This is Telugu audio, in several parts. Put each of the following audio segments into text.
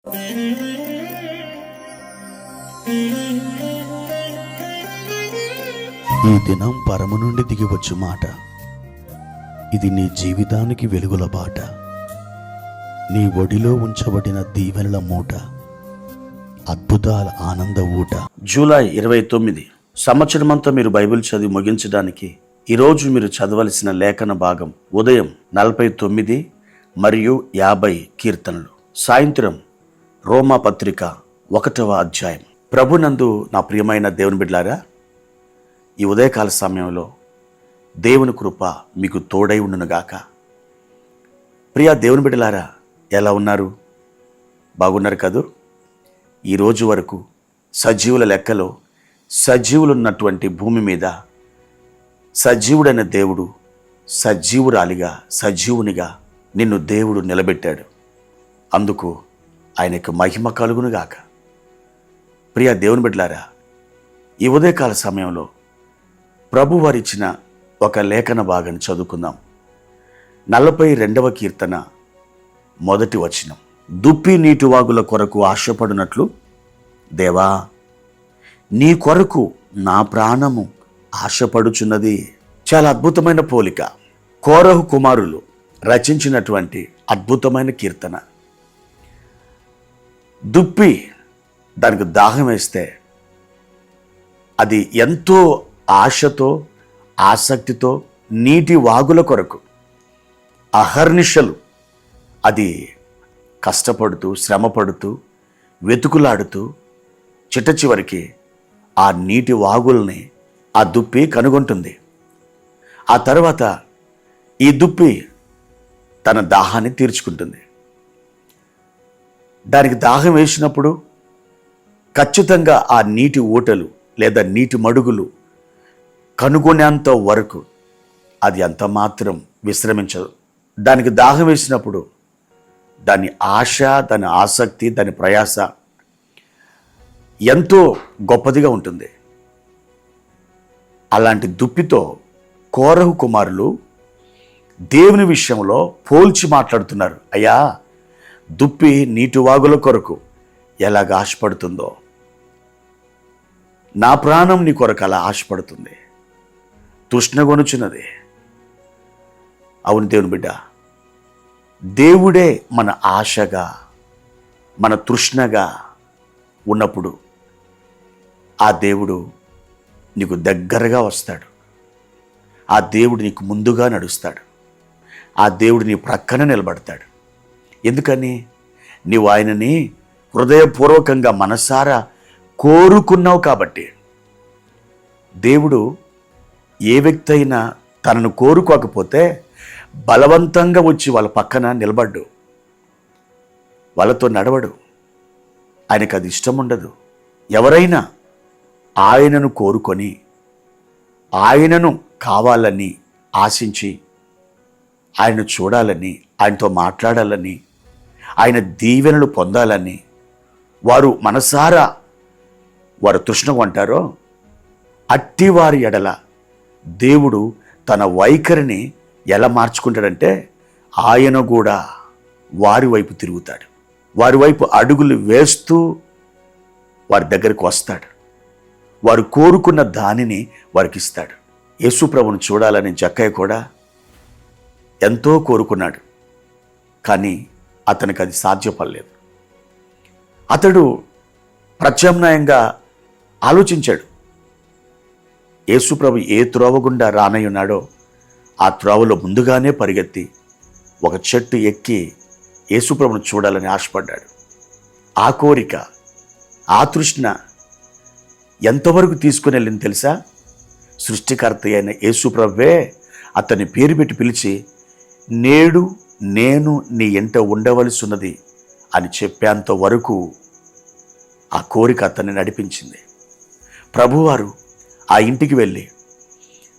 ఈ దినం పరము నుండి దిగివచ్చు మాట. ఇది నీ జీవితానికి వెలుగుల బాట. నీ ఒడిలో ఉంచబడిన దీవెనల మూట, అద్భుతాల ఆనంద ఊట. జూలై 29 సంవత్సరమంతా మీరు బైబిల్ చదివి ముగించడానికి ఈరోజు మీరు చదవలసిన లేఖన భాగం ఉదయం 49 మరియు 50 కీర్తనలు, సాయంత్రం రోమా పత్రిక 1వ అధ్యాయం. ప్రభునందు నా ప్రియమైన దేవుని బిడ్డలారా, ఈ ఉదయకాల సమయంలో దేవుని కృప మీకు తోడై ఉండునుగాక. ప్రియ దేవుని బిడ్డలారా, ఎలా ఉన్నారు? బాగున్నారు కదూ? ఈరోజు వరకు సజీవుల లెక్కలో సజీవులున్నటువంటి భూమి మీద సజీవుడైన దేవుడు సజీవురాలిగా, సజీవునిగా నిన్ను దేవుడు నిలబెట్టాడు. అందుకు ఆయనకు మహిమ కలుగునుగాక. ప్రియ దేవుని బిడ్డలారా, ఈ ఉదయకాల సమయంలో ప్రభు వారిచ్చిన ఒక లేఖన భాగాన్ని చదువుకుందాం. 42వ కీర్తన 1వ వచనం. దుప్పి నీటి వాగుల కొరకు ఆశపడినట్లు దేవా, నీ కొరకు నా ప్రాణము ఆశపడుచున్నది. చాలా అద్భుతమైన పోలిక. కోరహు కుమారులు రచించినటువంటి అద్భుతమైన కీర్తన. దుప్పి, దానికి దాహం వేస్తే అది ఎంతో ఆశతో, ఆసక్తితో నీటి వాగుల కొరకు అహర్నిశలు అది కష్టపడుతూ, శ్రమపడుతూ, వెతుకులాడుతూ చిట్ట చివరికి ఆ నీటి వాగుల్ని ఆ దుప్పి కనుగొంటుంది. ఆ తర్వాత ఈ దుప్పి తన దాహాన్ని తీర్చుకుంటుంది. దానికి దాహం వేసినప్పుడు ఖచ్చితంగా ఆ నీటి ఊటలు లేదా నీటి మడుగులు కనుగొనేంత వరకు అది అంత మాత్రం విశ్రమించదు. దానికి దాహం వేసినప్పుడు దాని ఆశ, దాని ఆసక్తి, దాని ప్రయాస ఎంతో గొప్పదిగా ఉంటుంది. అలాంటి దుప్పితో కోరహు కుమారులు దేవుని విషయంలో పోల్చి మాట్లాడుతున్నారు. అయ్యా, దుప్పి నీటి వాగుల కొరకు ఎలాగ ఆశపడుతుందో, నా ప్రాణం నీ కొరకు అలా ఆశపడుతుంది, తృష్ణగొనుచున్నది. అవును దేవుని బిడ్డ, దేవుడే మన ఆశగా, మన తృష్ణగా ఉన్నప్పుడు ఆ దేవుడు నీకు దగ్గరగా వస్తాడు. ఆ దేవుడు నీకు ముందుగా నడుస్తాడు. ఆ దేవుడు నీ ప్రక్కన నిలబడతాడు. ఎందుకని? నీవు ఆయనని హృదయపూర్వకంగా మనసారా కోరుకున్నావు కాబట్టి. దేవుడు ఏ వ్యక్తి అయినా తనను కోరుకోకపోతే బలవంతంగా వచ్చి వాళ్ళ పక్కన నిలబడ్డు, వాళ్ళతో నడవడు. ఆయనకు అది ఇష్టం ఉండదు. ఎవరైనా ఆయనను కోరుకొని, ఆయనను కావాలని ఆశించి, ఆయన చూడాలని, ఆయనతో మాట్లాడాలని, ఆయన దీవెనలు పొందాలని వారు మనసారా వారు తృష్ణగా ఉంటారో, అట్టివారి ఎడల దేవుడు తన వైఖరిని ఎలా మార్చుకుంటాడంటే, ఆయన కూడా వారి వైపు తిరుగుతాడు. వారి వైపు అడుగులు వేస్తూ వారి దగ్గరికి వస్తాడు. వారు కోరుకున్న దానిని వారికి ఇస్తాడు. యేసు ప్రభువును చూడాలని జక్కయ్య కూడా ఎంతో కోరుకున్నాడు. కానీ అతనికి అది సాధ్యపడలేదు. అతడు ప్రత్యామ్నాయంగా ఆలోచించాడు. యేసు ప్రభు ఏ త్రోవ గుండా రానయ్యున్నాడో ఆ త్రోవలో ముందుగానే పరిగెత్తి ఒక చెట్టు ఎక్కి యేసు ప్రభువును చూడాలని ఆశపడ్డాడు. ఆ కోరిక, ఆ తృష్ణ ఎంతవరకు తీసుకుని వెళ్ళింది తెలుసా? సృష్టికర్త అయిన యేసు ప్రభువే అతన్ని పేరు పెట్టి పిలిచి, నేడు నేను నీ ఎంట ఉండవలసి ఉన్నది అని చెప్పేంత వరకు ఆ కోరిక అతన్ని నడిపించింది. ప్రభువారు ఆ ఇంటికి వెళ్ళి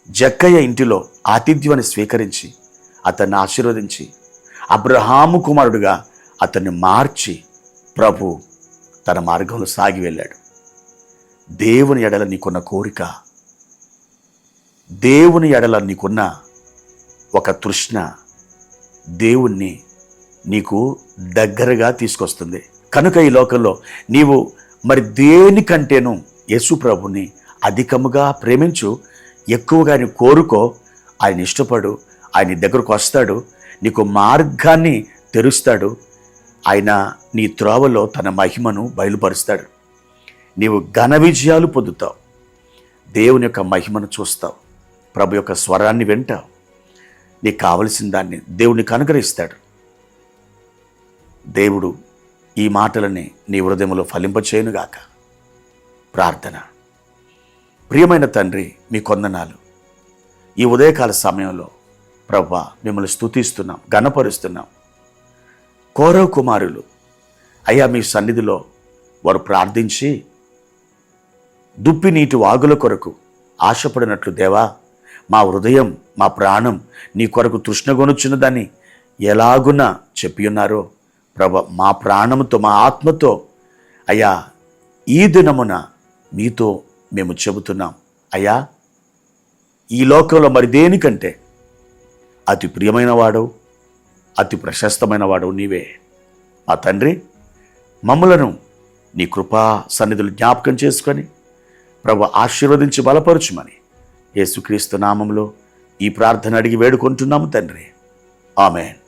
జక్కయ్య ఇంటిలో ఆతిథ్యాన్ని స్వీకరించి అతన్ని ఆశీర్వదించి అబ్రహాము కుమారుడుగా అతన్ని మార్చి ప్రభు తన మార్గంలో సాగి వెళ్ళాడు. దేవుని ఎడల నీకున్న కోరిక, దేవుని ఎడల నీకున్న ఒక తృష్ణ దేవుణ్ణి నీకు దగ్గరగా తీసుకొస్తుంది. కనుక ఈ లోకంలో నీవు మరి దేనికంటేను యేసు ప్రభుని అధికముగా ప్రేమించు, ఎక్కువగా ఆయన కోరుకో, ఆయన ఇష్టపడు, ఆయన దగ్గరకు వస్తాడు, నీకు మార్గాన్ని తెరుస్తాడు, ఆయన నీ త్రోవలో తన మహిమను బయలుపరుస్తాడు. నీవు ఘన విజయాలు పొందుతావు, దేవుని యొక్క మహిమను చూస్తావు, ప్రభు యొక్క స్వరాన్ని వింటావు, నీకు కావలసిన దాన్ని దేవునికి అనుగ్రహిస్తాడు. దేవుడు ఈ మాటలని నీ హృదయంలో ఫలింపచేయునుగాక. ప్రార్థన. ప్రియమైన తండ్రి, మీ కొందనాలు. ఈ ఉదయకాల సమయంలో ప్రభువా మిమ్మల్ని స్తుతిస్తున్నాం, ఘనపరుస్తున్నాం. కౌరవ కుమారులు అయ్యా మీ సన్నిధిలో వారు ప్రార్థించి దుప్పి నీటి వాగుల కొరకు ఆశపడినట్లు దేవా, మా హృదయం మా ప్రాణం నీ కొరకు తృష్ణగొనుచున్నదని ఎలాగున చెప్పి ఉన్నారో ప్రభు, మా ప్రాణముతో మా ఆత్మతో అయ్యా ఈ దినమున మీతో మేము చెబుతున్నాం. అయ్యా, ఈ లోకంలో మరి దేనికంటే అతి ప్రియమైన వాడవు, అతి ప్రశస్తమైన వాడవు నీవే. మా తండ్రి, మమ్ములను నీ కృపా సన్నిధులు జ్ఞాపకం చేసుకొని ప్రభు ఆశీర్వదించి బలపరచుమని యేసుక్రీస్తు నామములో ఈ ప్రార్థన అడిగి వేడుకుంటున్నాము తండ్రి. ఆమేన్.